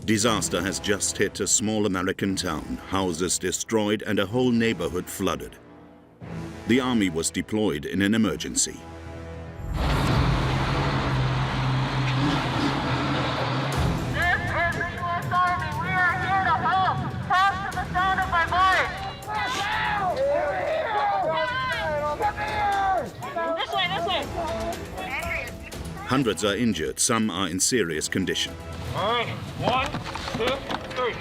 Disaster has just hit a small American town, houses destroyed and a whole neighborhood flooded. The army was deployed in an emergency. This is the U.S. Army. We are here to help. Pass to the sound of my voice. This way, this way. Hundreds are injured, some are in serious condition. All right, 1, 2, 3.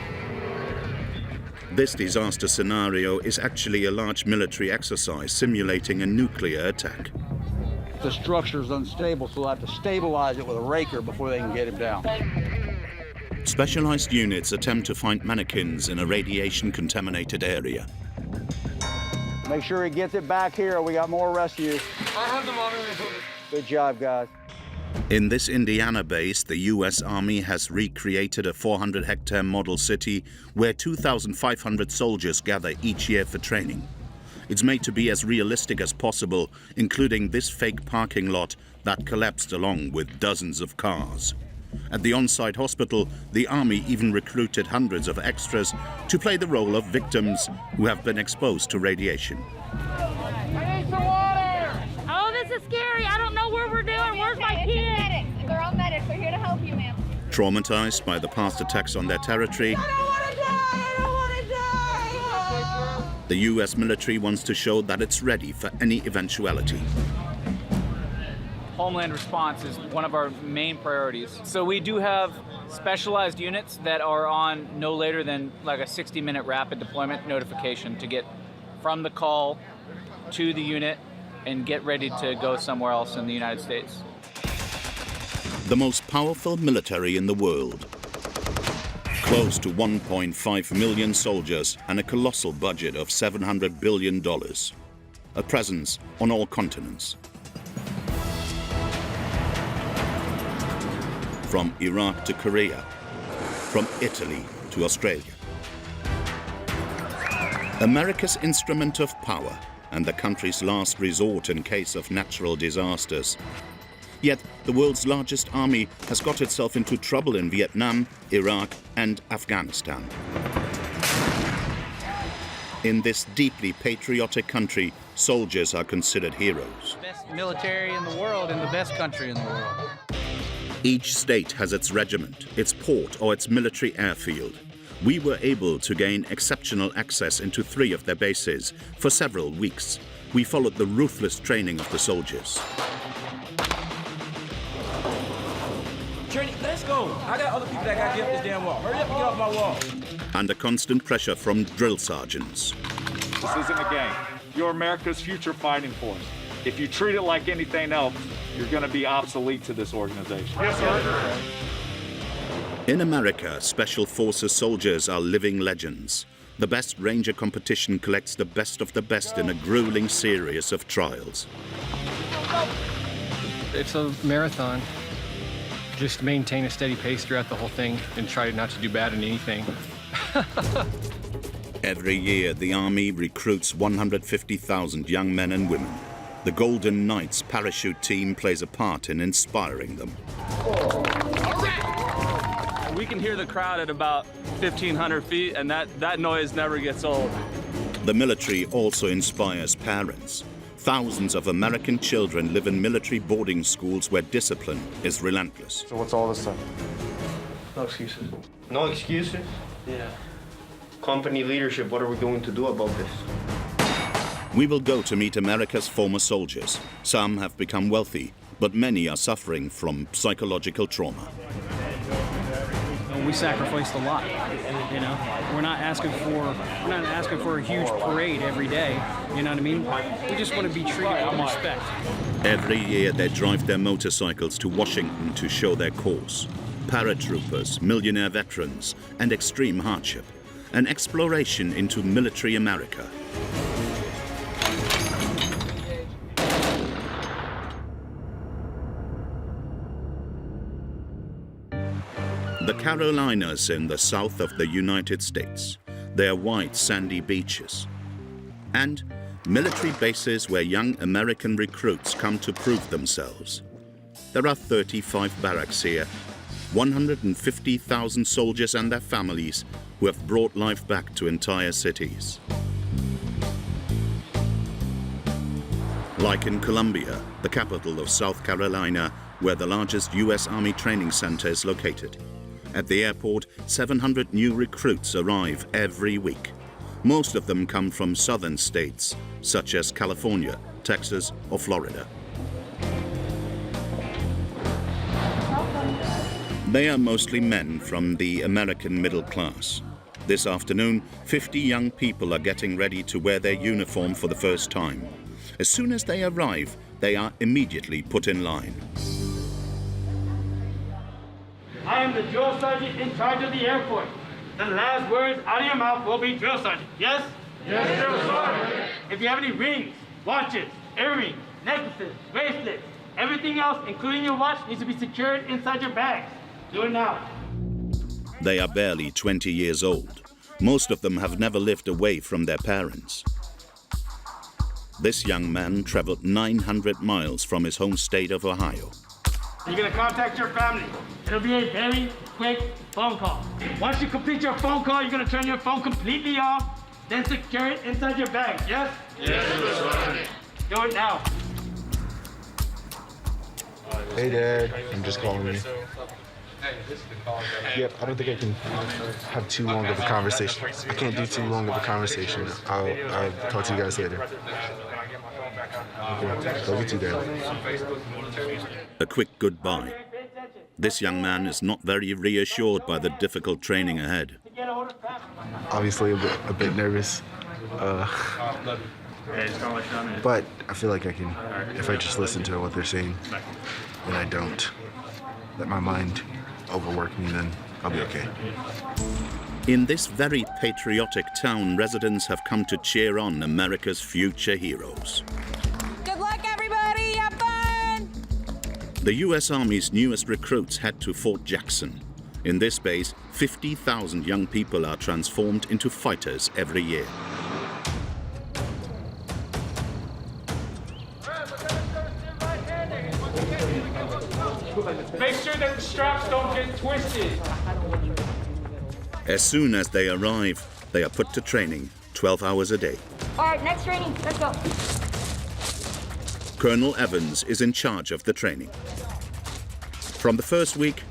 This disaster scenario is actually a large military exercise simulating a nuclear attack. The structure is unstable, so they'll have to stabilize it with a raker before they can get him down. Specialized units attempt to find mannequins in a radiation-contaminated area. Make sure he gets it back here. We got more rescue. I have the Army Recruitment. Good job, guys. In this Indiana base, the U.S. Army has recreated a 400-hectare model city where 2,500 soldiers gather each year for training. It's made to be as realistic as possible, including this fake parking lot that collapsed along with dozens of cars. At the on-site hospital, the Army even recruited hundreds of extras to play the role of victims who have been exposed to radiation. I need some water! Oh, this is scary. I don't know where we're doing. Where's my kids? Medics. They're all medics. We're here to help you, ma'am. Traumatized by the past attacks on their territory, the U.S. military wants to show that it's ready for any eventuality. Homeland response is one of our main priorities. So we do have specialized units that are on no later than like a 60-minute rapid deployment notification to get from the call to the unit and get ready to go somewhere else in the United States. The most powerful military in the world. Close to 1.5 million soldiers and a colossal budget of $700 billion. A presence on all continents. From Iraq to Korea, from Italy to Australia. America's instrument of power and the country's last resort in case of natural disasters. Yet the world's largest army has got itself into trouble in Vietnam, Iraq, and Afghanistan. In this deeply patriotic country, soldiers are considered heroes. The best military in the world and the best country in the world. Each state has its regiment, its port, or its military airfield. We were able to gain exceptional access into 3 of their bases for several weeks. We followed the ruthless training of the soldiers. Trinity, let's go. I got other people that got to get up this damn wall. Hurry up and get off my wall. Under constant pressure from drill sergeants. This isn't a game. You're America's future fighting force. If you treat it like anything else, you're going to be obsolete to this organization. Yes, sir. In America, Special Forces soldiers are living legends. The best Ranger competition collects the best of the best in a grueling series of trials. It's a marathon. Just maintain a steady pace throughout the whole thing and try not to do bad in anything. Every year, the Army recruits 150,000 young men and women. The Golden Knights parachute team plays a part in inspiring them. We can hear the crowd at about 1,500 feet, and that noise never gets old. The military also inspires parents. Thousands of American children live in military boarding schools where discipline is relentless. So what's all this stuff? No excuses. No excuses? Yeah. Company leadership, what are we going to do about this? We will go to meet America's former soldiers. Some have become wealthy, but many are suffering from psychological trauma. We sacrificed a lot. You know, we're not asking for a huge parade every day. You know what I mean? We just want to be treated with respect. Every year they drive their motorcycles to Washington to show their course. Paratroopers, millionaire veterans, and extreme hardship. An exploration into military America. The Carolinas in the south of the United States. Their white sandy beaches. And military bases where young American recruits come to prove themselves. There are 35 barracks here, 150,000 soldiers and their families who have brought life back to entire cities. Like in Columbia, the capital of South Carolina, where the largest U.S. Army training center is located. At the airport, 700 new recruits arrive every week. Most of them come from southern states, such as California, Texas, or Florida. They are mostly men from the American middle class. This afternoon, 50 young people are getting ready to wear their uniform for the first time. As soon as they arrive, they are immediately put in line. I am the drill sergeant in charge of the airport. The last words out of your mouth will be drill sergeant. Yes? Yes, drill sergeant. If you have any rings, watches, earrings, necklaces, bracelets, everything else, including your watch, needs to be secured inside your bags. Do it now. They are barely 20 years old. Most of them have never lived away from their parents. This young man traveled 900 miles from his home state of Ohio. You're going to contact your family. It'll be a very quick phone call. Once you complete your phone call, you're going to turn your phone completely off, then secure it inside your bag. Yes? Yes, sir. Do it now. Hey, Dad. I'm just calling you. Yep, I don't think I can have too long of a conversation. I can't do too long of a conversation. I'll talk to you guys later. Okay. Love you too, Dad. A quick goodbye. This young man is not very reassured by the difficult training ahead. Obviously a bit nervous. But I feel like I can, if I just listen to what they're saying, and I don't let my mind overwork me, then I'll be okay. In this very patriotic town, residents have come to cheer on America's future heroes. Good luck, everybody! Have fun! The U.S. Army's newest recruits head to Fort Jackson. In this base, 50,000 young people are transformed into fighters every year. Make sure that the straps don't get twisted. As soon as they arrive, they are put to training 12 hours a day. All right, next training. Let's go. Colonel Evans is in charge of the training. From the first week,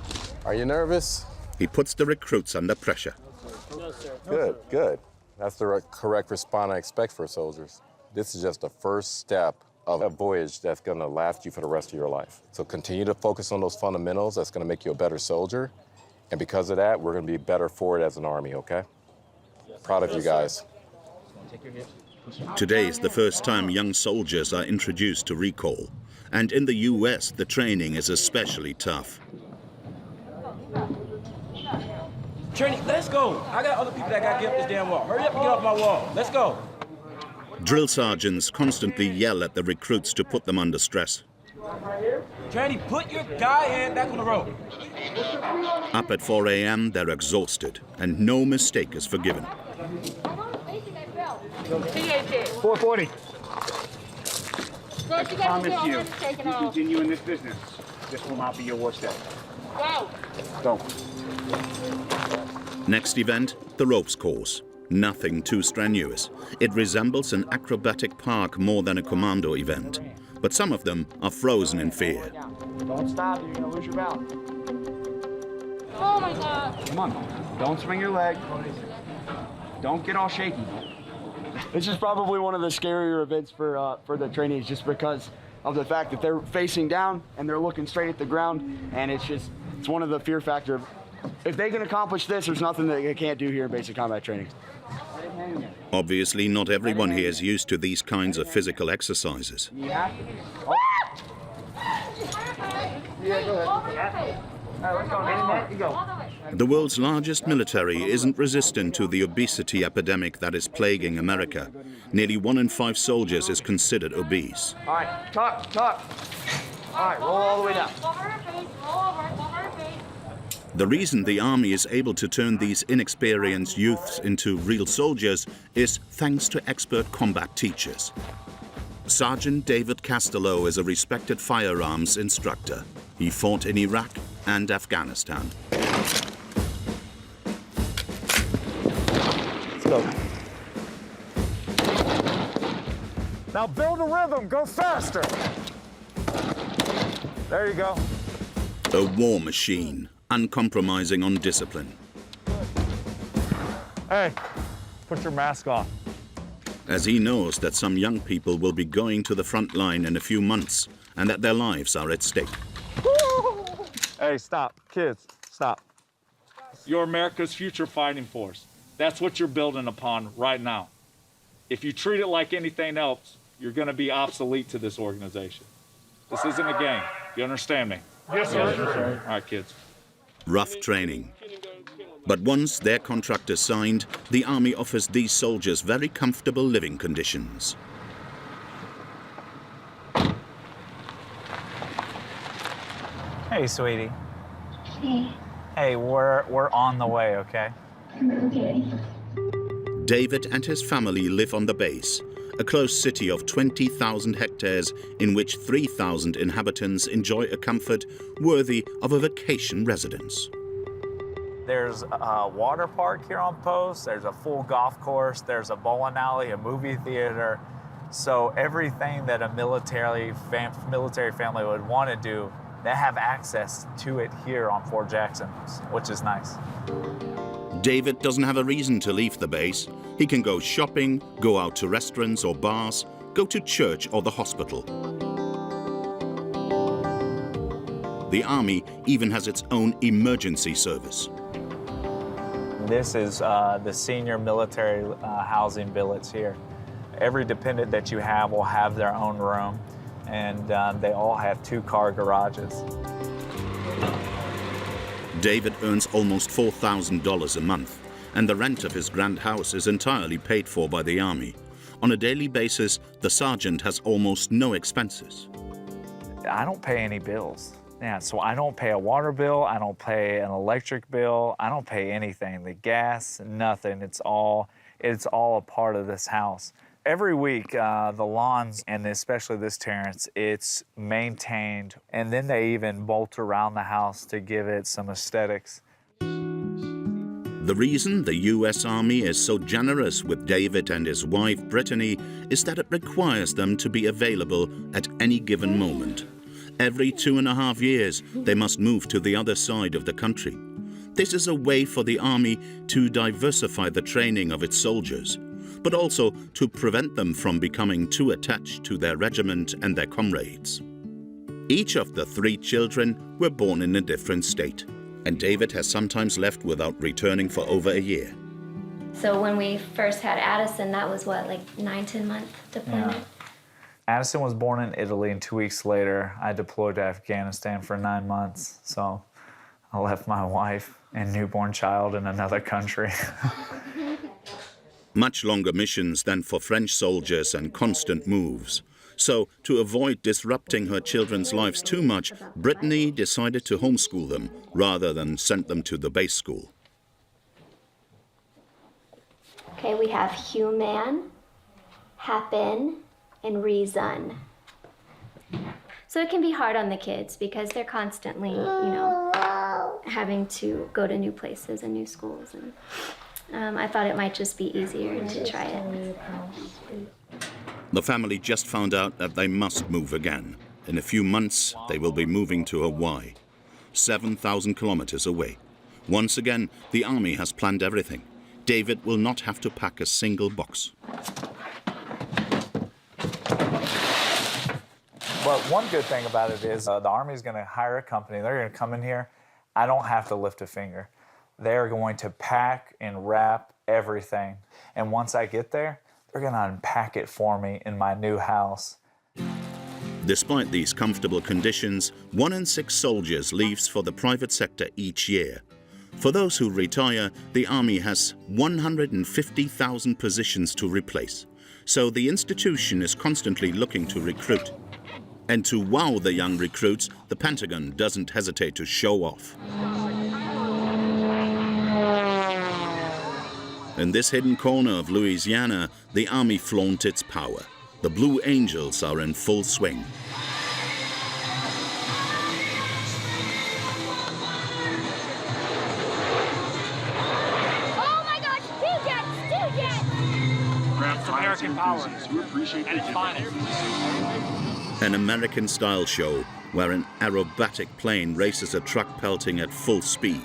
are you nervous? He puts the recruits under pressure. No, sir. Good, good. That's the correct response I expect for soldiers. This is just the first step of a voyage that's going to last you for the rest of your life. So continue to focus on those fundamentals. That's going to make you a better soldier. And because of that, we're going to be better for it as an Army, okay? Proud of you guys. Today is the first time young soldiers are introduced to recall. And in the U.S., the training is especially tough. Training, let's go. I got other people that got to get up this damn wall. Hurry up and get off my wall. Let's go. Drill sergeants constantly yell at the recruits to put them under stress. Training, put your guy hand back on the road. Up at 4 a.m., they're exhausted, and no mistake is forgiven. 440. I promise you, if you continue in this business, this will not be your worst day. Go. Next event, the ropes course. Nothing too strenuous. It resembles an acrobatic park more than a commando event. But some of them are frozen in fear. Don't stop, you're gonna lose your balance. Oh my God. Come on, don't swing your leg. Don't get all shaky. This is probably one of the scarier events for the trainees, just because of the fact that they're facing down and they're looking straight at the ground, and it's one of the fear factor. If they can accomplish this, there's nothing that they can't do here in basic combat training. Obviously, not everyone here is used to these kinds of physical exercises. The world's largest military isn't resistant to the obesity epidemic that is plaguing America. Nearly 1 in 5 soldiers is considered obese. All right, talk. All right, roll all the way down. The reason the Army is able to turn these inexperienced youths into real soldiers is thanks to expert combat teachers. Sergeant David Castello is a respected firearms instructor. He fought in Iraq and Afghanistan. Let's go. Now build a rhythm, go faster. There you go. A war machine, uncompromising on discipline. Hey, put your mask on. As he knows that some young people will be going to the front line in a few months and that their lives are at stake. Hey, stop. Kids, stop. You're America's future fighting force. That's what you're building upon right now. If you treat it like anything else, you're going to be obsolete to this organization. This isn't a game. You understand me? Yes, sir. All right, kids. Rough training. But once their contract is signed, the Army offers these soldiers very comfortable living conditions. Hey, sweetie. Hey. Hey, we're on the way, okay? Okay. David and his family live on the base, a closed city of 20,000 hectares in which 3,000 inhabitants enjoy a comfort worthy of a vacation residence. There's a water park here on post, there's a full golf course, there's a bowling alley, a movie theater. So everything that a military family would want to do, they have access to it here on Fort Jackson, which is nice. David doesn't have a reason to leave the base. He can go shopping, go out to restaurants or bars, go to church or the hospital. The Army even has its own emergency service. This is the senior military housing billets here. Every dependent that you have will have their own room, and they all have 2-car garages. David earns almost $4,000 a month, and the rent of his grand house is entirely paid for by the Army. On a daily basis, the sergeant has almost no expenses. I don't pay any bills. Yeah, so I don't pay a water bill, I don't pay an electric bill, I don't pay anything. The gas, nothing. It's all a part of this house. Every week, the lawns, and especially this terrace, it's maintained, and then they even bolt around the house to give it some aesthetics. The reason the U.S. Army is so generous with David and his wife, Brittany, is that it requires them to be available at any given moment. Every 2.5 years, they must move to the other side of the country. This is a way for the Army to diversify the training of its soldiers, but also to prevent them from becoming too attached to their regiment and their comrades. Each of the 3 children were born in a different state, and David has sometimes left without returning for over a year. So when we first had Addison, that was what, like 9-10 month deployment? Yeah. Addison was born in Italy, and 2 weeks later, I deployed to Afghanistan for 9 months. So I left my wife and newborn child in another country. Much longer missions than for French soldiers and constant moves. So, to avoid disrupting her children's lives too much, Brittany decided to homeschool them rather than send them to the base school. Okay, we have human, happen, and reason. So it can be hard on the kids because they're constantly, having to go to new places and new schools. And I thought it might just be easier to try it. The family just found out that they must move again. In a few months, they will be moving to Hawaii, 7,000 kilometers away. Once again, the Army has planned everything. David will not have to pack a single box. But one good thing about it is the Army's going to hire a company. They're going to come in here. I don't have to lift a finger. They're going to pack and wrap everything. And once I get there, they're going to unpack it for me in my new house. Despite these comfortable conditions, 1 in 6 soldiers leaves for the private sector each year. For those who retire, the Army has 150,000 positions to replace. So the institution is constantly looking to recruit. And to wow the young recruits, the Pentagon doesn't hesitate to show off. In this hidden corner of Louisiana, the Army flaunts its power. The Blue Angels are in full swing. tolerance at its finest. An American-style show where an aerobatic plane races a truck pelting at full speed.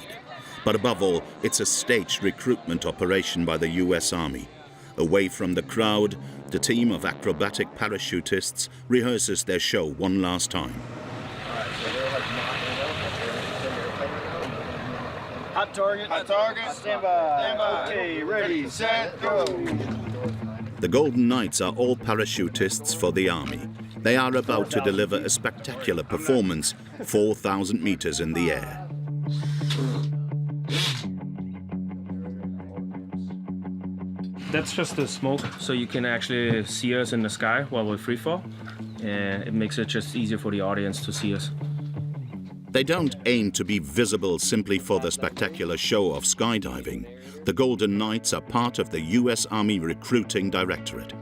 But above all, it's a staged recruitment operation by the US Army. Away from the crowd, the team of acrobatic parachutists rehearses their show one last time. Hot target. Hot target. Stand by. Stand by. Okay, ready, set, go. The Golden Knights are all parachutists for the Army. They are about to deliver a spectacular performance, 4,000 meters in the air. That's just the smoke, so you can actually see us in the sky while we free fall. And it makes it just easier for the audience to see us. They don't aim to be visible simply for the spectacular show of skydiving. The Golden Knights are part of the US Army Recruiting Directorate.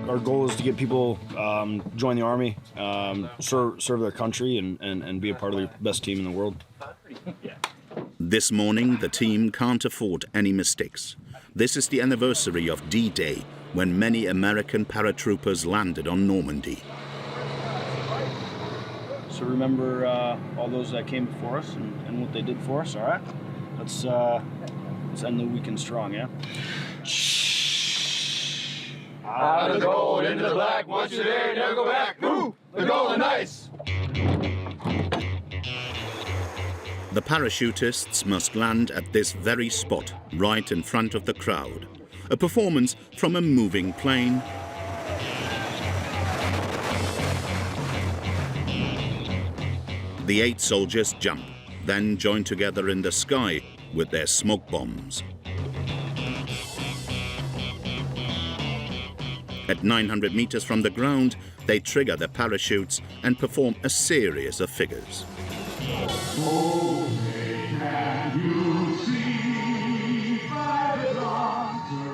Our goal is to get people join the Army, serve their country, and be a part of the best team in the world. This morning, the team can't afford any mistakes. This is the anniversary of D-Day, when many American paratroopers landed on Normandy. So remember all those that came before us and what they did for us, all right? Let's end the weekend strong, yeah? Out of the gold, into the black, once you're there, never go back. Woo! The Golden Knights! The parachutists must land at this very spot, right in front of the crowd. A performance from a moving plane. The 8 soldiers jump, then join together in the sky with their smoke bombs. At 900 meters from the ground, they trigger their parachutes and perform a series of figures.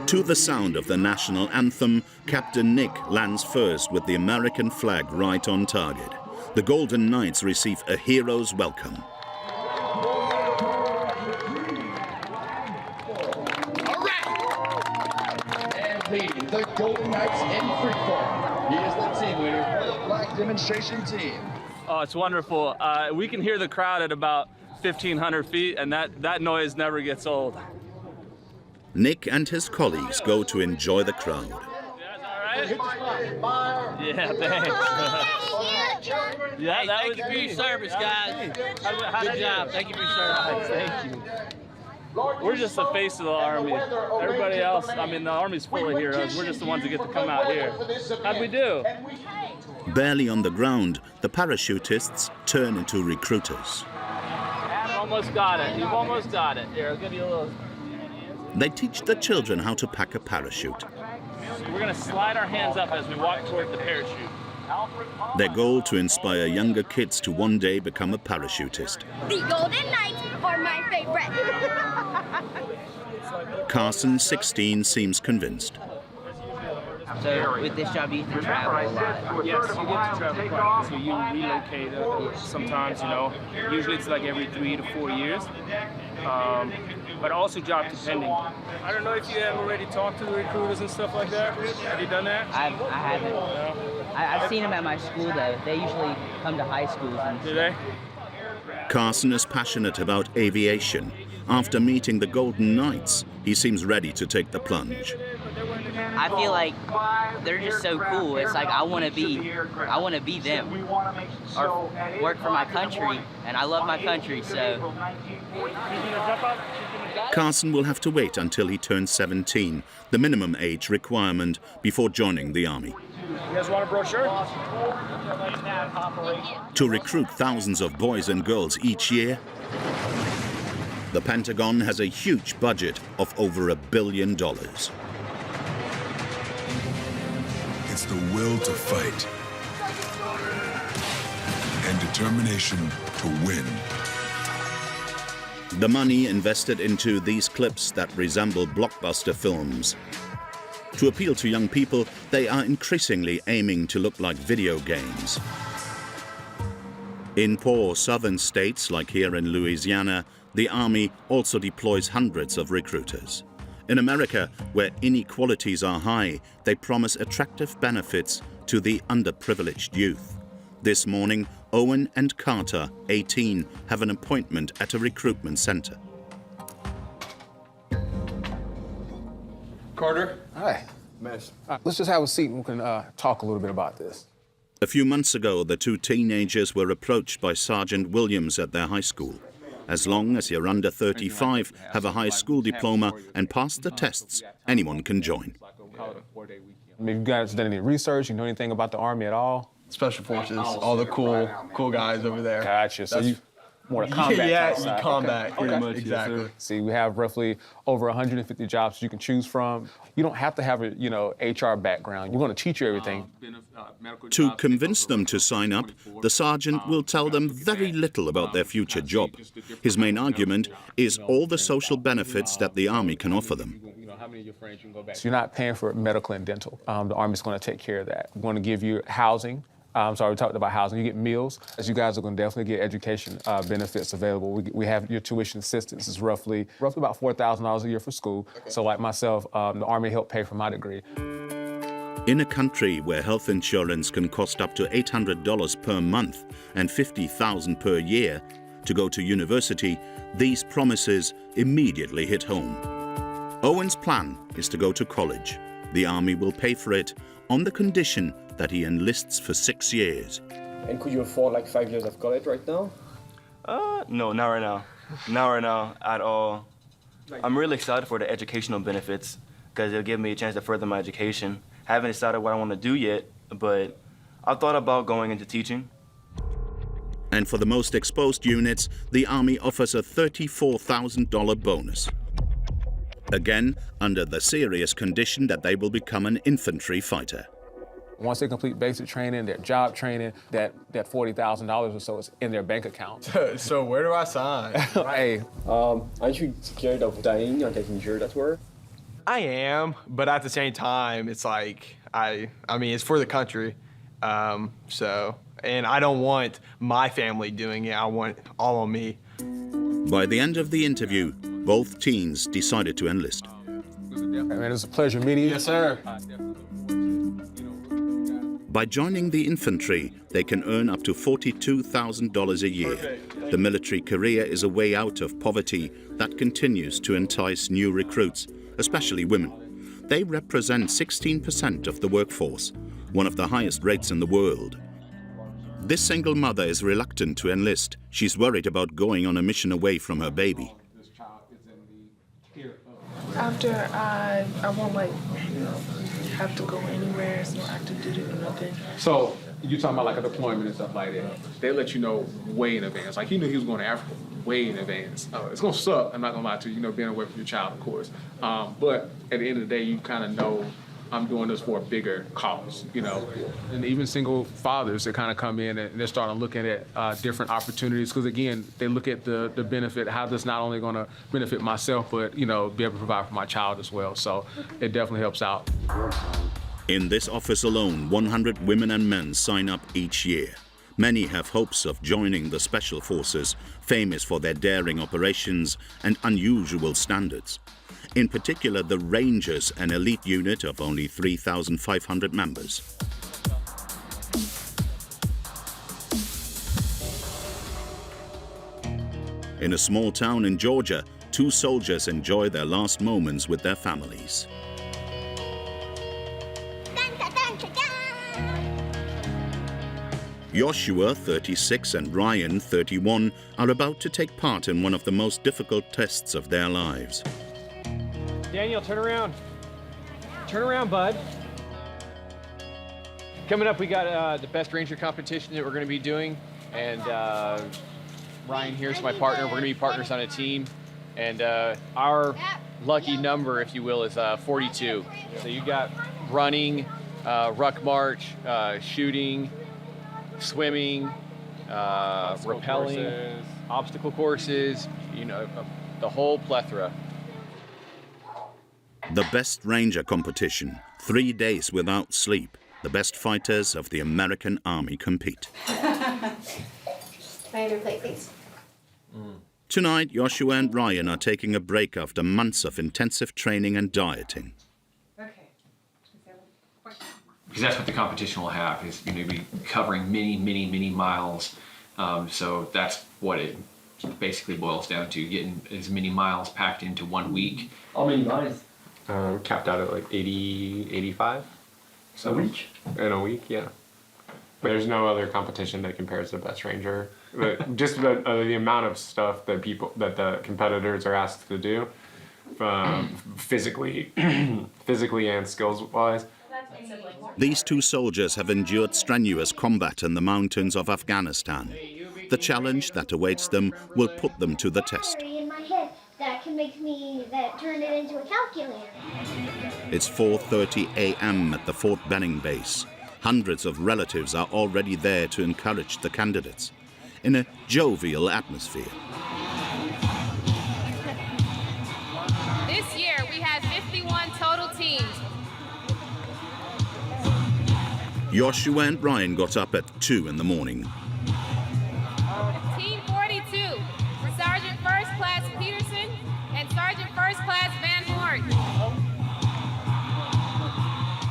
To the sound of the national anthem, Captain Nick lands first with the American flag right on target. The Golden Knights receive a hero's welcome. All right! And leading the Golden Knights in free fall. He is the team leader for the Black Demonstration Team. Oh, it's wonderful. We can hear the crowd at about 1,500 feet, and that noise never gets old. Nick and his colleagues go to enjoy the crowd. Yeah, thanks. Yeah, thank you for your service, guys. Good job. Thank you for your service. Thank you. We're just the face of the Army. Everybody else, I mean, the Army's full of heroes. We're just the ones that get to come out here. How'd we do? Barely on the ground, the parachutists turn into recruiters. You almost got it. You've almost got it. Here, I'll give you a little. They teach the children how to pack a parachute. We're going to slide our hands up as we walk toward the parachute. Their goal to inspire younger kids to one day become a parachutist. The Golden Knights are my favorite. Carson, 16, seems convinced. So with this job, you can travel a lot. Yes, you get to travel quite. So you relocate sometimes, you know. Usually it's like every 3 to 4 years. But also job depending. I don't know if you have already talked to the recruiters and stuff like that. Have you done that? I haven't. No. I've seen them at my school though. They usually come to high schools. Do they? Carson is passionate about aviation. After meeting the Golden Knights, he seems ready to take the plunge. I feel like they're just so cool. It's like I want to be them, or work for my country, and I love my country. So Carson will have to wait until he turns 17, the minimum age requirement, before joining the Army. You guys want a brochure? To recruit thousands of boys and girls each year, the Pentagon has a huge budget of over $1 billion. It's the will to fight and determination to win. The money invested into these clips that resemble blockbuster films. To appeal to young people, they are increasingly aiming to look like video games. In poor southern states, like here in Louisiana, the Army also deploys hundreds of recruiters. In America, where inequalities are high, they promise attractive benefits to the underprivileged youth. This morning, Owen and Carter, 18, have an appointment at a recruitment center. Carter. Hi. Miss. Let's just have a seat and we can talk a little bit about this. A few months ago, the two teenagers were approached by Sergeant Williams at their high school. As long as you're under 35, have a high school diploma, and pass the tests, anyone can join. I mean, you guys done any research? You know anything about the Army at all? Special Forces, all the cool guys over there. Gotcha. So you more the combat type side. Yeah, combat, pretty much, exactly. See, we have roughly over 150 jobs you can choose from. You don't have to have a, HR background. We're going to teach you everything. To convince them to sign up, the sergeant will tell them very little about their future job. His main argument is all the social benefits that the Army can offer them. So you're not paying for medical and dental. The Army's going to take care of that. We're going to give you housing. We talked about housing. You get meals. As you guys are going to definitely get education benefits available. We have your tuition assistance. It's roughly about $4,000 a year for school. So like myself, the Army helped pay for my degree. In a country where health insurance can cost up to $800 per month and $50,000 per year to go to university, these promises immediately hit home. Owen's plan is to go to college. The Army will pay for it on the condition that he enlists for 6 years. And could you afford like 5 years of college right now? No, not right now. Not right now at all. I'm really excited for the educational benefits because it'll give me a chance to further my education. I haven't decided what I want to do yet, but I've thought about going into teaching. And for the most exposed units, the Army offers a $34,000 bonus. Again, under the serious condition that they will become an infantry fighter. Once they complete basic training, their job training, that $40,000 or so is in their bank account. So where do I sign? Hey. Aren't you scared of dying or getting injured at work? I am, but at the same time, it's like, I mean, it's for the country. And I don't want my family doing it. I want it all on me. By the end of the interview, both teens decided to enlist. Man, it was a pleasure meeting you. Yes, sir. By joining the infantry, they can earn up to $42,000 a year. The military career is a way out of poverty that continues to entice new recruits, especially women. They represent 16% of the workforce, one of the highest rates in the world. This single mother is reluctant to enlist. She's worried about going on a mission away from her baby. After I won't have to go anywhere, so I have to do nothing. So you talking about like a deployment and stuff like that? They let you know way in advance. Like he knew he was going to Africa way in advance. It's gonna suck. I'm not gonna lie to you. Being away from your child, of course. But at the end of the day, you kind of know I'm doing this for a bigger cause. And even single fathers that kind of come in and they're starting looking at different opportunities because again, they look at the benefit, how this not only going to benefit myself, but be able to provide for my child as well. So it definitely helps out. In this office alone, 100 women and men sign up each year. Many have hopes of joining the Special Forces, famous for their daring operations and unusual standards. In particular, the Rangers, an elite unit of only 3,500 members. In a small town in Georgia, two soldiers enjoy their last moments with their families. Joshua, 36, and Ryan, 31, are about to take part in one of the most difficult tests of their lives. Daniel, turn around. Turn around, bud. Coming up, we got the best Ranger competition that we're going to be doing. And Ryan here's my partner. We're going to be partners on a team. And our lucky number, if you will, is 42. So you got running, ruck march, shooting, swimming, rappelling, obstacle courses, the whole plethora. The best Ranger competition, 3 days without sleep. The best fighters of the American Army compete. Ranger plate, please. Tonight, Joshua and Ryan are taking a break after months of intensive training and dieting. Because that's what the competition will have, is you're going to be covering many miles. So that's what it basically boils down to, getting as many miles packed into 1 week. How many miles? Capped out at like 80, 85. A week? In a week, yeah. There's no other competition that compares to Best Ranger. But just the amount of stuff that the competitors are asked to do, physically and skills-wise. These two soldiers have endured strenuous combat in the mountains of Afghanistan. The challenge that awaits them will put them to the test. In my head that can make me turn it into a calculator. It's 4:30 a.m. at the Fort Benning base. Hundreds of relatives are already there to encourage the candidates in a jovial atmosphere. This year we have 51 total teams. Joshua and Ryan got up at 2 in the morning. Team 42 for Sergeant First Class Peterson and Sergeant First Class Van Horn.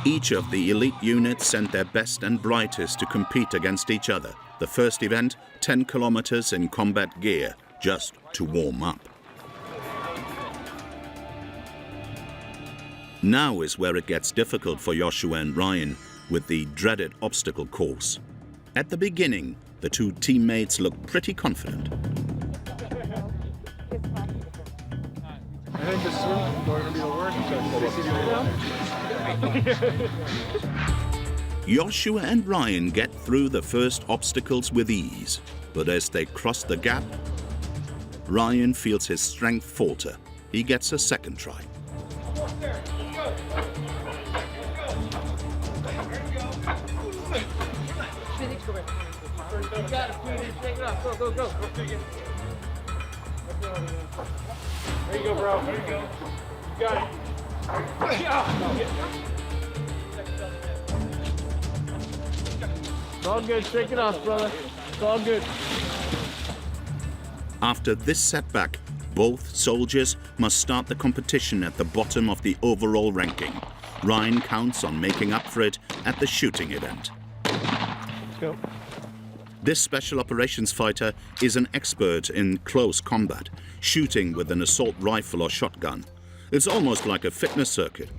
Each of the elite units sent their best and brightest to compete against each other. The first event, 10 kilometers in combat gear, just to warm up. Now is where it gets difficult for Joshua and Ryan, with the dreaded obstacle course. At the beginning, the two teammates looked pretty confident. I think the swim is going to be the worst. Joshua and Ryan get through the first obstacles with ease, but as they cross the gap, Ryan feels his strength falter. He gets a second try. You got it, shake it up, go. There you go, bro. There you go. You got it. It's all good, shake it off, brother. It's all good. After this setback, both soldiers must start the competition at the bottom of the overall ranking. Ryan counts on making up for it at the shooting event. Let's go. This special operations fighter is an expert in close combat, shooting with an assault rifle or shotgun. It's almost like a fitness circuit.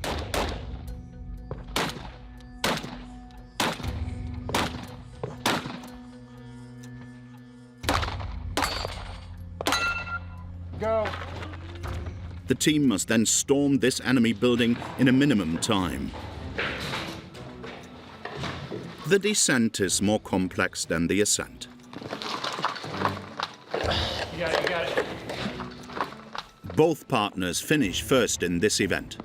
Go. The team must then storm this enemy building in a minimum time. The descent is more complex than the ascent. You got it. Both partners finish first in this event.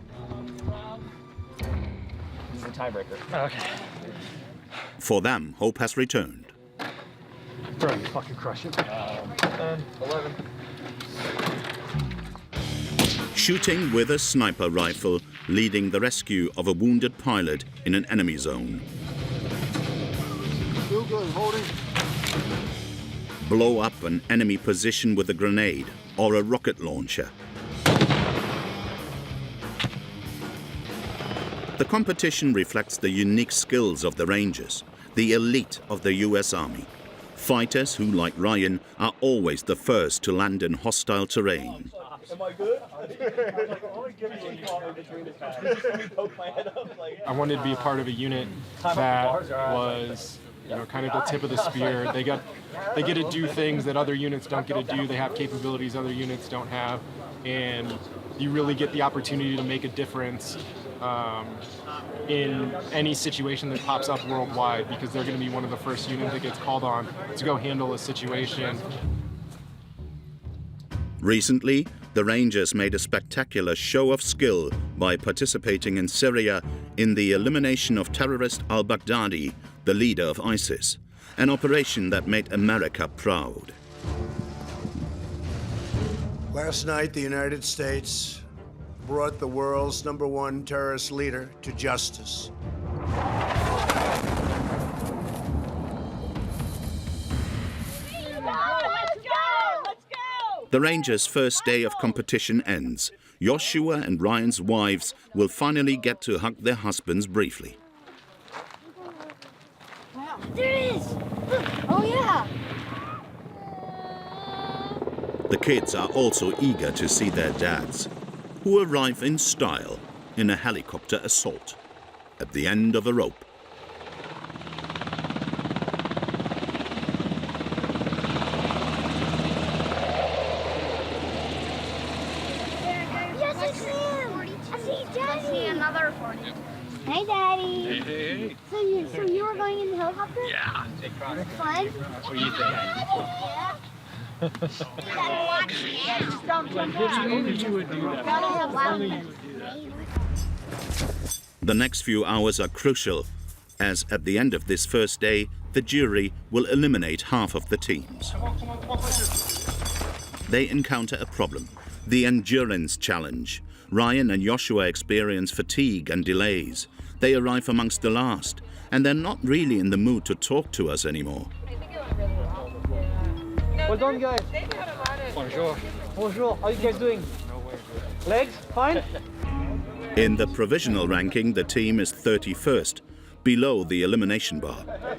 This is a tiebreaker. Okay. For them, hope has returned. Bro, you fucking crush it. 11. Shooting with a sniper rifle, leading the rescue of a wounded pilot in an enemy zone. Still good, holding. Blow up an enemy position with a grenade or a rocket launcher. The competition reflects the unique skills of the Rangers, the elite of the US Army. Fighters who, like Ryan, are always the first to land in hostile terrain. Am I good? I wanted to be a part of a unit that was, kind of the tip of the spear. They get to do things that other units don't get to do. They have capabilities other units don't have, and you really get the opportunity to make a difference in any situation that pops up worldwide, because they're going to be one of the first units that gets called on to go handle a situation. Recently, the Rangers made a spectacular show of skill by participating in Syria in the elimination of terrorist al-Baghdadi, the leader of ISIS, an operation that made America proud. Last night, the United States brought the world's #1 terrorist leader to justice. The Rangers' first day of competition ends. Joshua and Ryan's wives will finally get to hug their husbands briefly. There it is! Oh yeah! The kids are also eager to see their dads, who arrive in style in a helicopter assault at the end of a rope. Yes, I see him! I see Daddy! I see another 40. Hey, Daddy! Hey, hey, hey. So you were going in the helicopter? Yeah. Fun? What do you think? Yeah. The next few hours are crucial, as at the end of this first day, the jury will eliminate half of the teams. They encounter a problem, the endurance challenge. Ryan and Joshua experience fatigue and delays. They arrive amongst the last, and they're not really in the mood to talk to us anymore. Well done, guys. Bonjour. Bonjour. How are you guys doing? Legs? Fine? In the provisional ranking, the team is 31st, below the elimination bar. I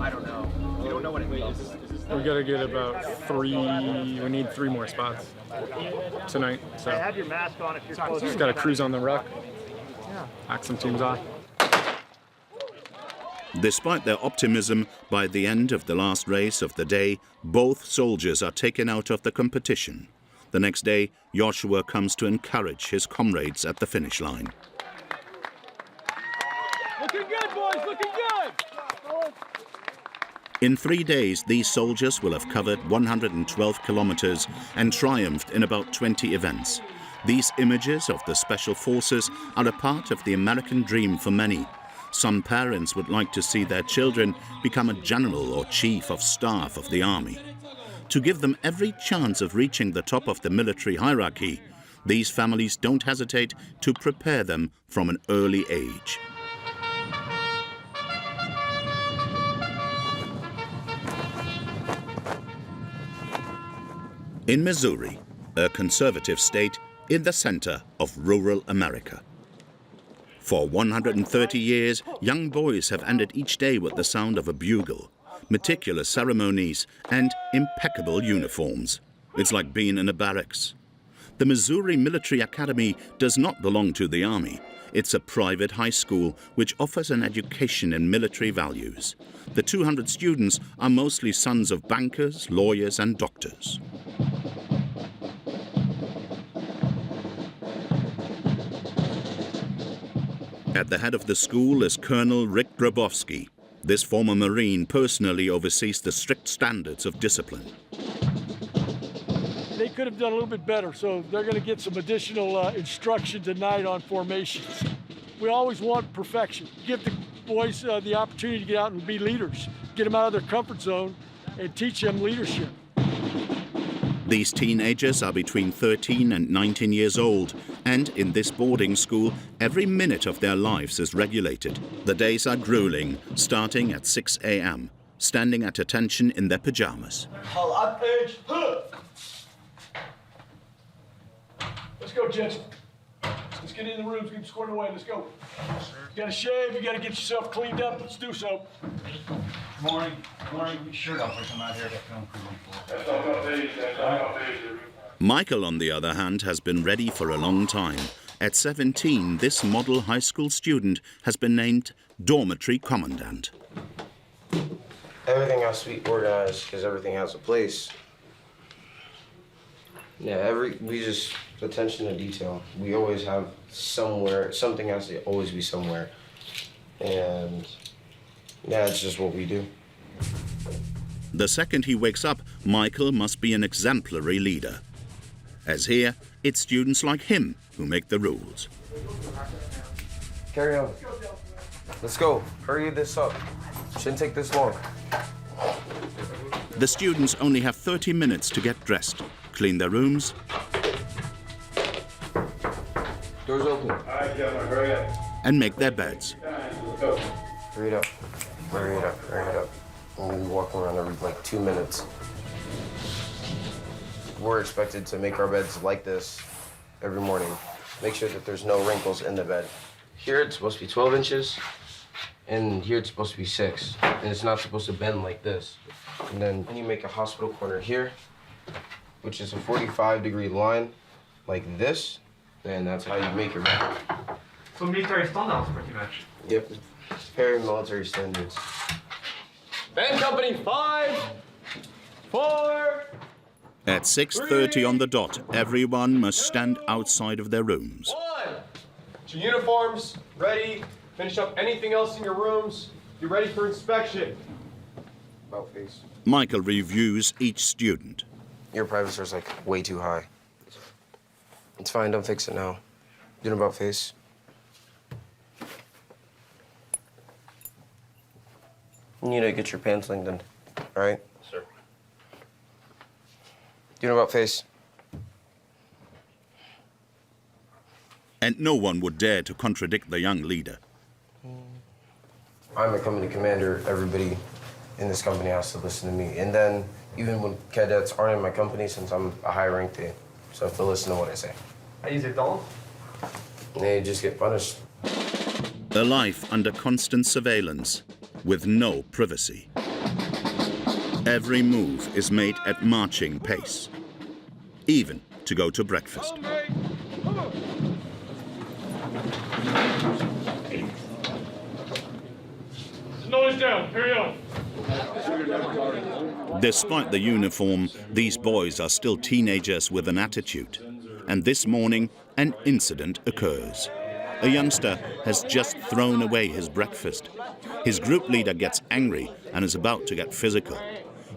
don't know. You don't know what it means. We gotta get about we need 3 more spots tonight. So Have your mask on if you're close. just gotta cruise on the ruck, knock some teams off. Despite their optimism, by the end of the last race of the day, both soldiers are taken out of the competition. The next day, Joshua comes to encourage his comrades at the finish line. Looking good, boys. Looking good. In 3 days, these soldiers will have covered 112 kilometers and triumphed in about 20 events. These images of the Special Forces are a part of the American dream for many. Some parents would like to see their children become a general or chief of staff of the army. To give them every chance of reaching the top of the military hierarchy, these families don't hesitate to prepare them from an early age. In Missouri, a conservative state in the center of rural America. For 130 years, young boys have ended each day with the sound of a bugle, meticulous ceremonies, and impeccable uniforms. It's like being in a barracks. The Missouri Military Academy does not belong to the Army. It's a private high school which offers an education in military values. The 200 students are mostly sons of bankers, lawyers, and doctors. At the head of the school is Colonel Rick Grabowski. This former Marine personally oversees the strict standards of discipline. They could have done a little bit better, so they're going to get some additional instruction tonight on formations. We always want perfection. Give the boys the opportunity to get out and be leaders. Get them out of their comfort zone and teach them leadership. These teenagers are between 13 and 19 years old, and in this boarding school, every minute of their lives is regulated. The days are grueling, starting at 6 a.m., standing at attention in their pajamas. Let's go, gents. Let's get in the rooms, get squared away. Let's go. You gotta shave, you gotta get yourself cleaned up. Let's do so. Morning. Morning. Sure, I'll come out here to film crew. Michael, on the other hand, has been ready for a long time. At 17, this model high school student has been named Dormatory Commandant. Everything has to be organized because everything has a place. Yeah, we just attention to detail. We always have somewhere, something has to always be somewhere. And yeah, it's just what we do. The second he wakes up, Michael must be an exemplary leader. As here, it's students like him who make the rules. Carry on. Let's go. Hurry this up. Shouldn't take this long. The students only have 30 minutes to get dressed, clean their rooms, doors open. Hurry up. And make their beds. Hurry it up. Hurry it up. Hurry it up. We'll be walking around every 2 minutes. we're expected to make our beds like this every morning. Make sure that there's no wrinkles in the bed. Here it's supposed to be 12 inches, and here it's supposed to be 6. And it's not supposed to bend like this. And then you make a hospital corner here, which is a 45-degree line, like this, and that's how you make your bed. So military standards, pretty much. Yep, very military standards. Band company 5, 4. At 6:30 on the dot, everyone must stand outside of their rooms. 1. Your uniforms, ready. Finish up anything else in your rooms. Be ready for inspection. About face. Michael reviews each student. Your privacy is like way too high. It's fine, don't fix it now. Doing about face. You need to get your pants lengthened, all right? Sir. Doing about face. And no one would dare to contradict the young leader. I'm a company commander. Everybody in this company has to listen to me. And then even when cadets aren't in my company, since I'm a high rank, they so have to listen to what I say. Is it all? They just get punished. A life under constant surveillance, with no privacy. Every move is made at marching pace, even to go to breakfast. Nose down, carry on. Despite the uniform, these boys are still teenagers with an attitude. And this morning, an incident occurs. A youngster has just thrown away his breakfast. His group leader gets angry and is about to get physical.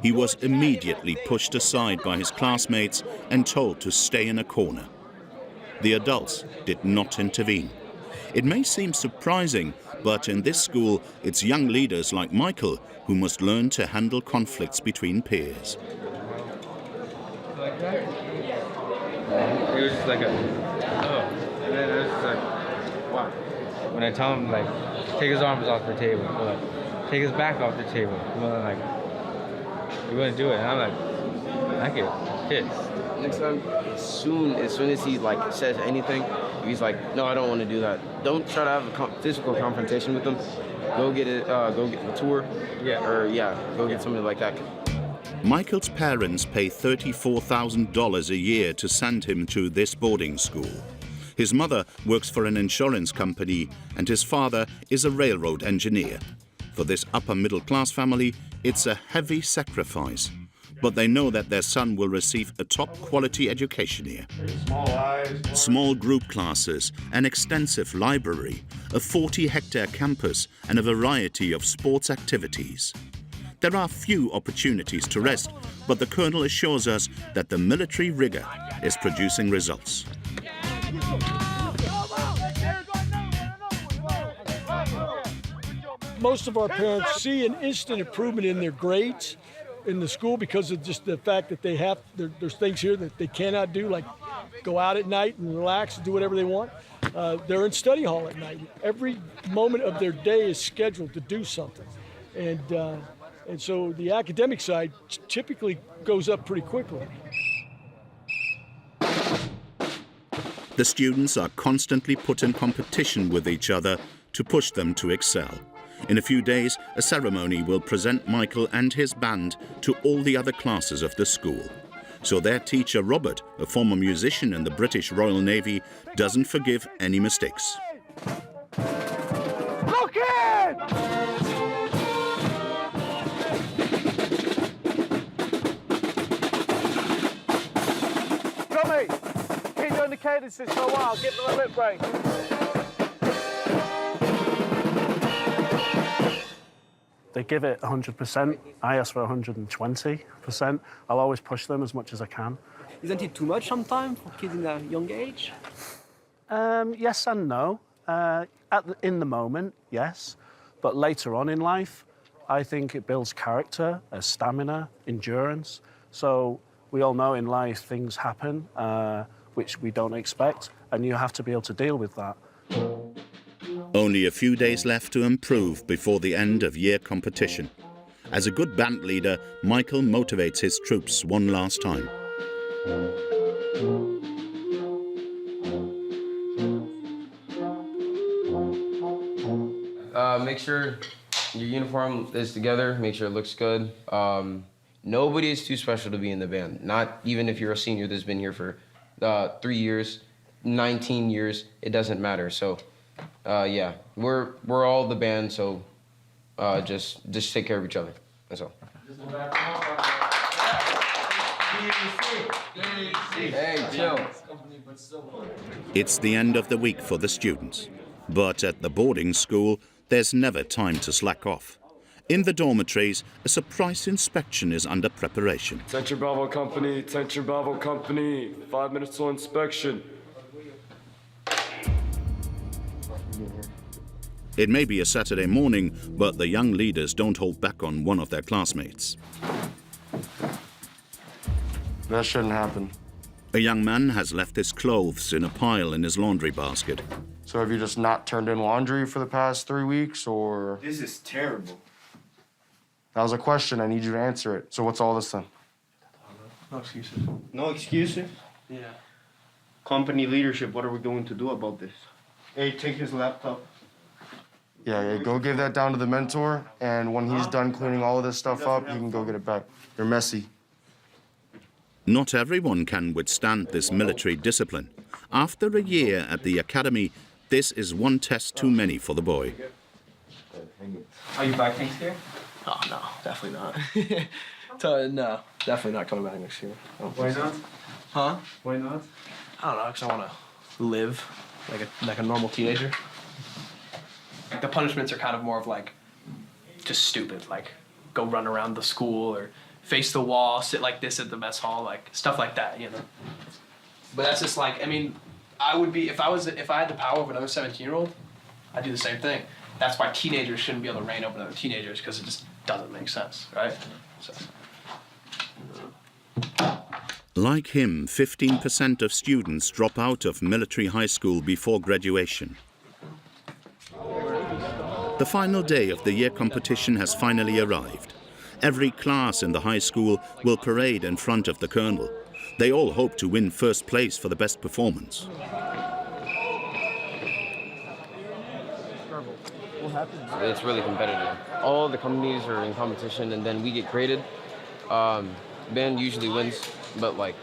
He was immediately pushed aside by his classmates and told to stay in a corner. The adults did not intervene. It may seem surprising, but in this school, it's young leaders like Michael who must learn to handle conflicts between peers. Like that? It was just like a, oh. And then I was just like, wow. When I tell him, like, take his arms off the table, or like, take his back off the table, well, like, he wouldn't do it. And I'm like, I get pissed. Next time, as soon as he like says anything, he's like, no, I don't want to do that. Don't try to have a physical confrontation with him. Go get a tour. Go get somebody like that. Michael's parents pay $34,000 a year to send him to this boarding school. His mother works for an insurance company and his father is a railroad engineer. For this upper middle class family, it's a heavy sacrifice. But they know that their son will receive a top-quality education here. Small group classes, an extensive library, a 40-hectare campus, and a variety of sports activities. There are few opportunities to rest, but the colonel assures us that the military rigor is producing results. Most of our parents see an instant improvement in their grades in the school because of just the fact that they have, there's things here that they cannot do, like go out at night and relax and do whatever they want. They're in study hall at night. Every moment of their day is scheduled to do something. And so the academic side typically goes up pretty quickly. The students are constantly put in competition with each other to push them to excel. In a few days, a ceremony will present Michael and his band to all the other classes of the school. So their teacher, Robert, a former musician in the British Royal Navy, doesn't forgive any mistakes. Look in! Tommy, keep doing the cadences for a while. Give them a lip break. They give it 100%. I ask for 120%. I'll always push them as much as I can. Isn't it too much sometimes for kids in a young age? Yes and no. In the moment, yes. But later on in life, I think it builds character, stamina, endurance. So we all know in life things happen which we don't expect, and you have to be able to deal with that. Only a few days left to improve before the end of year competition. As a good band leader, Michael motivates his troops one last time. Make sure your uniform is together, make sure it looks good. Nobody is too special to be in the band. Not even if you're a senior that's been here for 3 years, 19 years, it doesn't matter. So yeah, we're all the band, so just take care of each other, that's all. Hey, chill. It's the end of the week for the students, but at the boarding school, there's never time to slack off. In the dormitories, a surprise inspection is under preparation. Attention Bravo Company, attention Bravo Company, 5 minutes till inspection. It may be a Saturday morning, but the young leaders don't hold back on one of their classmates. That shouldn't happen. A young man has left his clothes in a pile in his laundry basket. So have you just not turned in laundry for the past 3 weeks, or? This is terrible. That was a question, I need you to answer it. So what's all this then? No excuses. No excuses? Yeah. Company leadership, what are we going to do about this? Hey, take his laptop. Yeah, go give that down to the mentor, and when he's done cleaning all of this stuff up, you can go get it back. You're messy. Not everyone can withstand this military discipline. After a year at the academy, this is one test too many for the boy. Are you back next year? Oh, no, definitely not. No, definitely not coming back next year. Why not? Huh? Why not? I don't know, because I want to live like a normal teenager. Like, the punishments are kind of more of like, just stupid, like go run around the school or face the wall, sit like this at the mess hall, like stuff like that, you know. But that's just like, I mean, I would be, if I had the power of another 17-year-old, I'd do the same thing. That's why teenagers shouldn't be able to reign over other teenagers, because it just doesn't make sense, right? So. Like him, 15% of students drop out of military high school before graduation. The final day of the year competition has finally arrived. Every class in the high school will parade in front of the colonel. They all hope to win first place for the best performance. It's really competitive. All the companies are in competition, and then we get graded. Band usually wins, but like,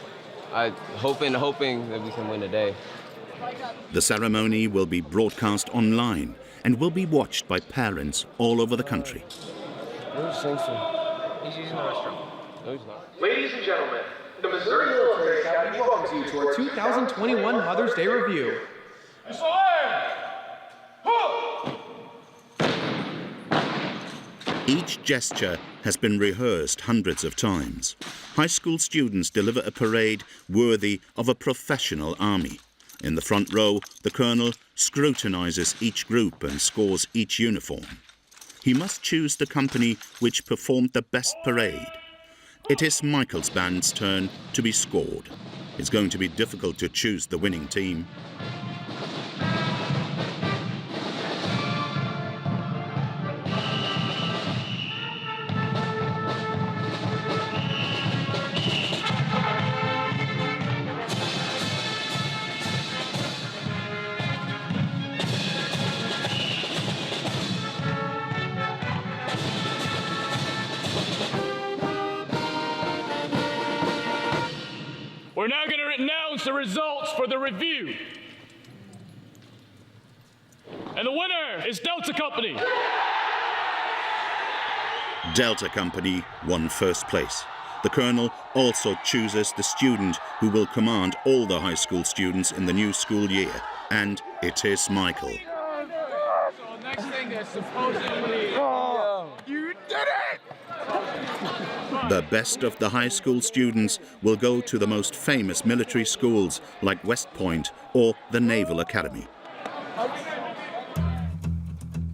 I'm hoping that we can win today. The ceremony will be broadcast online and will be watched by parents all over the country. He's using the restroom. No, he's not. Ladies and gentlemen, the Missouri Military Academy welcomes you to our 2021 Mother's Day review. Each gesture has been rehearsed hundreds of times. High school students deliver a parade worthy of a professional army. In the front row, the colonel scrutinizes each group and scores each uniform. He must choose the company which performed the best parade. It is Michael's band's turn to be scored. It's going to be difficult to choose the winning team. We're now going to announce the results for the review. And the winner is Delta Company. Delta Company won first place. The colonel also chooses the student who will command all the high school students in the new school year. And it is Michael. So next thing is supposedly... You did it! The best of the high school students will go to the most famous military schools like West Point or the Naval Academy.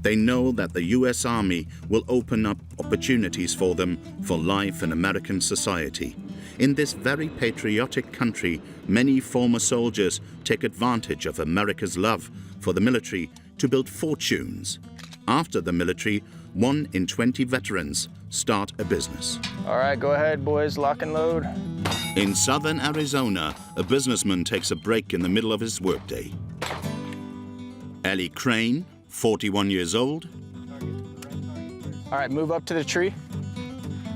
They know that the U.S. Army will open up opportunities for them for life in American society. In this very patriotic country, many former soldiers take advantage of America's love for the military to build fortunes. After the military, 1 in 20 veterans start a business. All right, go ahead, boys, lock and load. In southern Arizona, a businessman takes a break in the middle of his workday. Ellie Crane, 41 years old, All right, move up to the tree.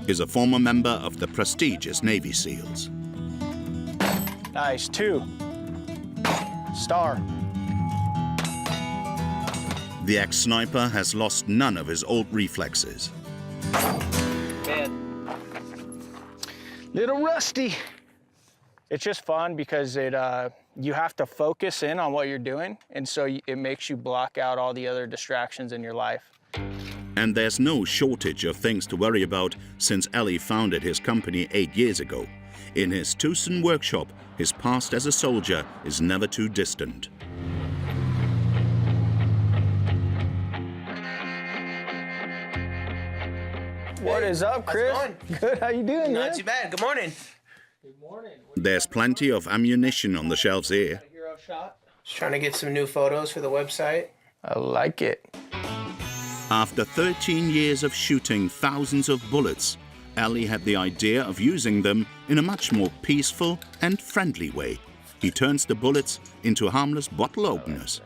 is a former member of the prestigious Navy SEALs. Nice, 2. Star. The ex-sniper has lost none of his old reflexes. Man. Little rusty. It's just fun because you have to focus in on what you're doing, and so it makes you block out all the other distractions in your life. And there's no shortage of things to worry about since Ellie founded his company 8 years ago. In his Tucson workshop, his past as a soldier is never too distant. What is up, Chris? Good, how you doing, man? Not too bad. Good morning. There's plenty of ammunition on the shelves here. Just trying to get some new photos for the website. I like it. After 13 years of shooting thousands of bullets, Ellie had the idea of using them in a much more peaceful and friendly way. He turns the bullets into harmless bottle openers.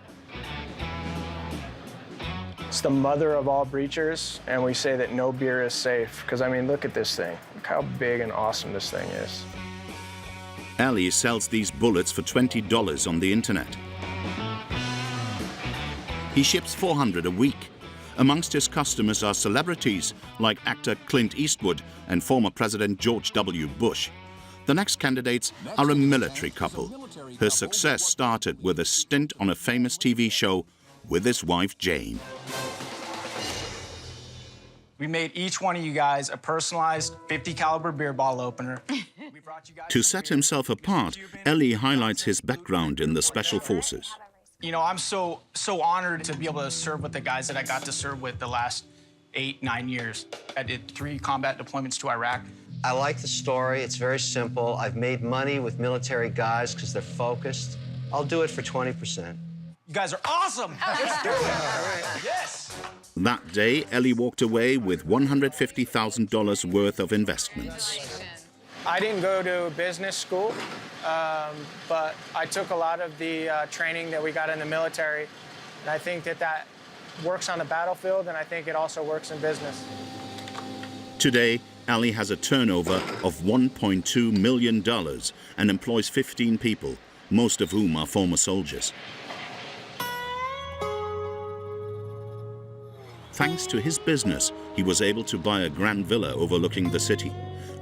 It's the mother of all breachers, and we say that no beer is safe. Because, I mean, look at this thing. Look how big and awesome this thing is. Ellie sells these bullets for $20 on the internet. He ships 400 a week. Amongst his customers are celebrities like actor Clint Eastwood and former President George W. Bush. The next candidates are a military couple. Her success started with a stint on a famous TV show with his wife, Jane. We made each one of you guys a personalized 50 caliber beer bottle opener. To set himself apart, Ellie highlights his background in the Special Forces. You know, I'm so honored to be able to serve with the guys that I got to serve with the last 8-9 years. I did 3 combat deployments to Iraq. I like the story. It's very simple. I've made money with military guys because they're focused. I'll do it for 20%. You guys are awesome. Let's do it. Yes. That day, Ellie walked away with $150,000 worth of investments. I didn't go to business school, but I took a lot of the training that we got in the military, and I think that works on the battlefield, and I think it also works in business. Today, Ellie has a turnover of $1.2 million and employs 15 people, most of whom are former soldiers. Thanks to his business, he was able to buy a grand villa overlooking the city,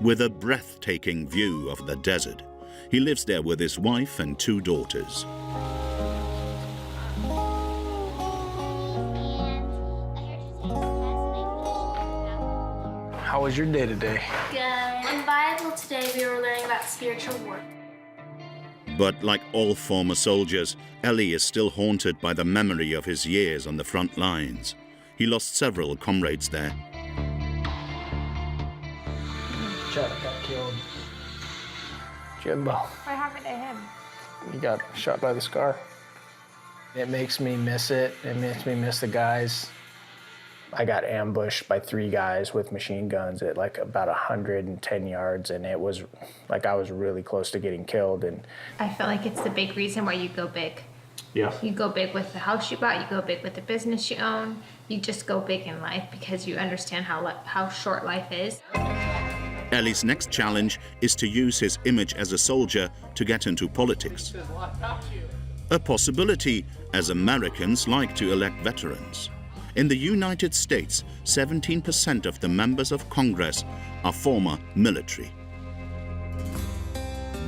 with a breathtaking view of the desert. He lives there with his wife and 2 daughters. How was your day today? Good. In Bible today, we were learning about spiritual war. But like all former soldiers, Ellie is still haunted by the memory of his years on the front lines. He lost several comrades there. Chuck got killed. Jimbo. What happened to him? He got shot by the scar. It makes me miss it. It makes me miss the guys. I got ambushed by 3 guys with machine guns at like about 110 yards, and it was like I was really close to getting killed. And I feel like it's the big reason why you go big. yeah, You go big with the house you bought, you go big with the business you own. You just go big in life because you understand how short life is. Ellie's next challenge is to use his image as a soldier to get into politics. A possibility, as Americans like to elect veterans. In the United States, 17% of the members of Congress are former military.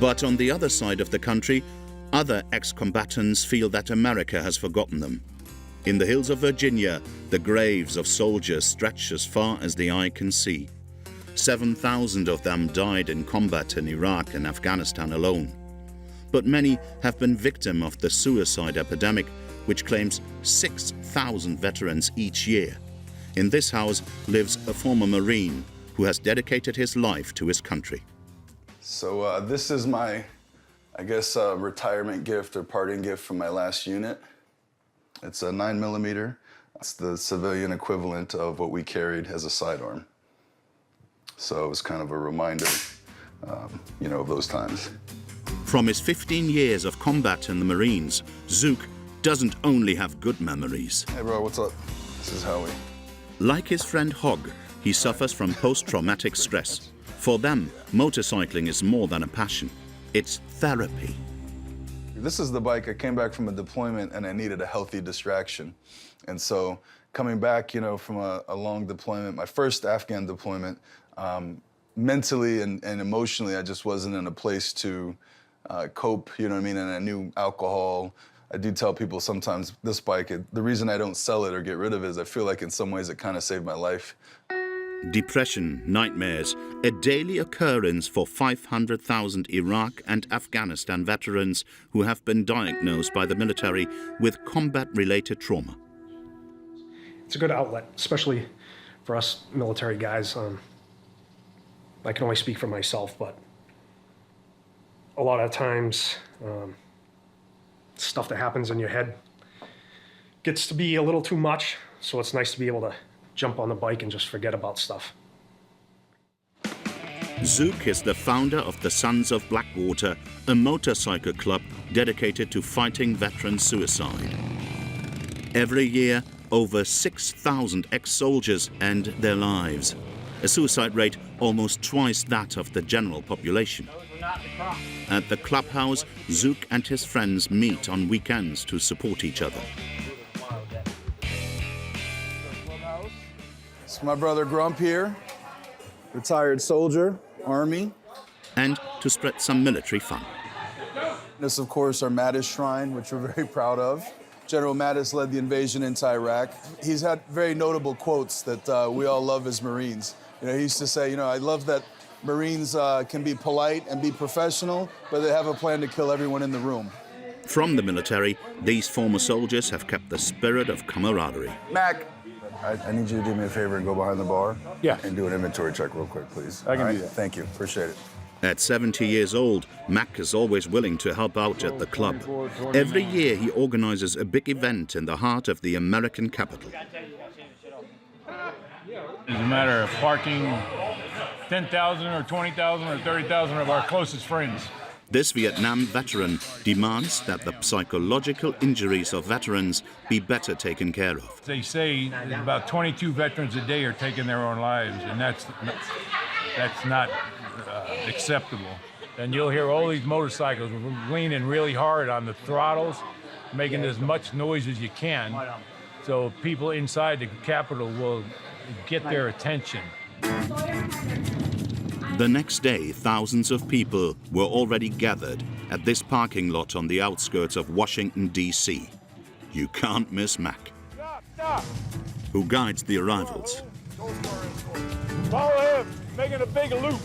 But on the other side of the country, other ex-combatants feel that America has forgotten them. In the hills of Virginia, the graves of soldiers stretch as far as the eye can see. 7,000 of them died in combat in Iraq and Afghanistan alone. But many have been victim of the suicide epidemic, which claims 6,000 veterans each year. In this house lives a former Marine who has dedicated his life to his country. So this is my, I guess, retirement gift or parting gift from my last unit. It's a 9mm. It's the civilian equivalent of what we carried as a sidearm. So it was kind of a reminder you know, of those times. From his 15 years of combat in the Marines, Zook doesn't only have good memories. Hey bro, what's up? This is Howie. Like his friend Hogg, he suffers from post-traumatic stress. For them, motorcycling is more than a passion. It's therapy. This is the bike. I came back from a deployment and I needed a healthy distraction. And so coming back, you know, from a long deployment, my first Afghan deployment, mentally and emotionally, I just wasn't in a place to cope, you know what I mean? And I knew alcohol. I do tell people sometimes this bike, the reason I don't sell it or get rid of it is I feel like in some ways it kind of saved my life. Depression, nightmares, a daily occurrence for 500,000 Iraq and Afghanistan veterans who have been diagnosed by the military with combat-related trauma. It's a good outlet, especially for us military guys. I can only speak for myself, but a lot of times, stuff that happens in your head gets to be a little too much, so it's nice to be able to jump on the bike and just forget about stuff. Zook is the founder of the Sons of Blackwater, a motorcycle club dedicated to fighting veteran suicide. Every year, over 6,000 ex-soldiers end their lives, a suicide rate almost twice that of the general population. At the clubhouse, Zook and his friends meet on weekends to support each other. It's my brother Grump here, retired soldier, Army. And to spread some military fun. This, of course, our Mattis Shrine, which we're very proud of. General Mattis led the invasion into Iraq. He's had very notable quotes that we all love as Marines. You know, he used to say, you know, I love that Marines can be polite and be professional, but they have a plan to kill everyone in the room. From the military, these former soldiers have kept the spirit of camaraderie. Mac, I need you to do me a favor and go behind the bar. Yeah. And do an inventory check real quick, please. I can do that. Thank you. Appreciate it. At 70 years old, Mac is always willing to help out at the club. Every year he organizes a big event in the heart of the American capital. It's a matter of parking 10,000 or 20,000 or 30,000 of our closest friends. This Vietnam veteran demands that the psychological injuries of veterans be better taken care of. They say about 22 veterans a day are taking their own lives, and that's not acceptable. And you'll hear all these motorcycles leaning really hard on the throttles, making as much noise as you can, so people inside the Capitol will get their attention. The next day, thousands of people were already gathered at this parking lot on the outskirts of Washington, D.C. You can't miss Mac, who guides the arrivals. Follow him, making a big loop.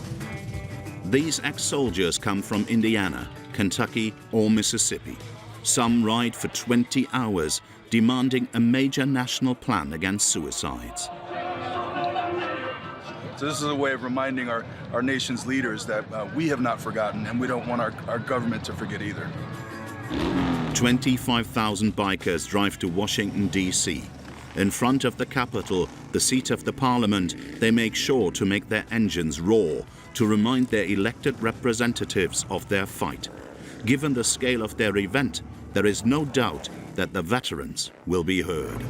These ex-soldiers come from Indiana, Kentucky, or Mississippi. Some ride for 20 hours, demanding a major national plan against suicides. So this is a way of reminding our nation's leaders that we have not forgotten, and we don't want our government to forget either. 25,000 bikers drive to Washington, D.C. In front of the Capitol, the seat of the Parliament, they make sure to make their engines roar to remind their elected representatives of their fight. Given the scale of their event, there is no doubt that the veterans will be heard.